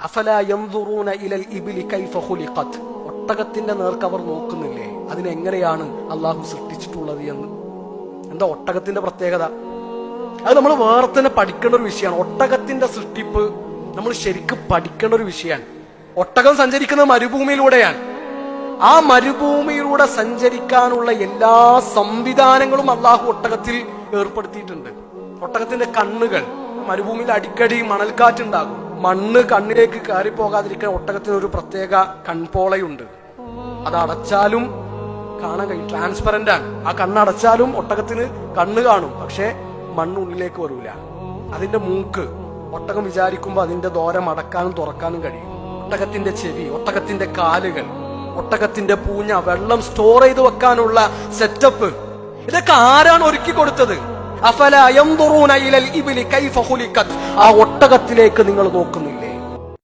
അഫലാ യൻദുറൂന ഇലൽ ഇബ്ലി കൈഫ ഖുലിഖത്, ഒട്ടകത്തിന്റെ നേർക്ക് അവർ നോക്കുന്നില്ലേ അതിനെങ്ങനെയാണ് അള്ളാഹു സൃഷ്ടിച്ചിട്ടുള്ളത് എന്ന്? എന്താ ഒട്ടകത്തിന്റെ പ്രത്യേകത? അത് നമ്മൾ വേറെ തന്നെ പഠിക്കേണ്ട ഒരു വിഷയമാണ്. ഒട്ടകത്തിന്റെ സൃഷ്ടിപ്പ് നമ്മൾ ശരിക്കും പഠിക്കേണ്ട ഒരു വിഷയമാണ്. ഒട്ടകം സഞ്ചരിക്കുന്നത് മരുഭൂമിയിലൂടെയാണ്. ആ മരുഭൂമിയിലൂടെ സഞ്ചരിക്കാനുള്ള എല്ലാ സംവിധാനങ്ങളും അള്ളാഹു ഒട്ടകത്തിൽ ഏർപ്പെടുത്തിയിട്ടുണ്ട്. ഒട്ടകത്തിന്റെ കണ്ണുകൾ, മരുഭൂമിയിൽ അടിക്കടി മണൽക്കാറ്റുണ്ടാകും, മണ്ണ് കണ്ണിലേക്ക് കയറി പോകാതിരിക്കാൻ ഒട്ടകത്തിന് ഒരു പ്രത്യേക കൺപോളയുണ്ട്. അത് അടച്ചാലും കാണാൻ കഴിയും, ട്രാൻസ്പെറന്റ് ആണ്. ആ കണ്ണടച്ചാലും ഒട്ടകത്തിന് കണ്ണ് കാണും, പക്ഷെ മണ്ണുള്ളിലേക്ക് വരൂല. അതിന്റെ മൂക്ക് ഒട്ടകം വിചാരിക്കുമ്പോൾ അതിന്റെ ദോരം അടക്കാനും തുറക്കാനും കഴിയും. ഒട്ടകത്തിന്റെ ചെവി, ഒട്ടകത്തിന്റെ കാലുകൾ, ഒട്ടകത്തിന്റെ പൂഞ്ഞ, വെള്ളം സ്റ്റോർ ചെയ്ത് വെക്കാനുള്ള സെറ്റപ്പ്, ഇതൊക്കെ ആരാണ് ഒരുക്കി കൊടുത്തത്? അഫലാ യൻദുറൂന ഇലൽ ഇബ്ലി കൈഫ ഖുലിഖത്, ആ ഒട്ടകത്തിലേക്ക് നിങ്ങൾ നോക്കുന്നില്ല?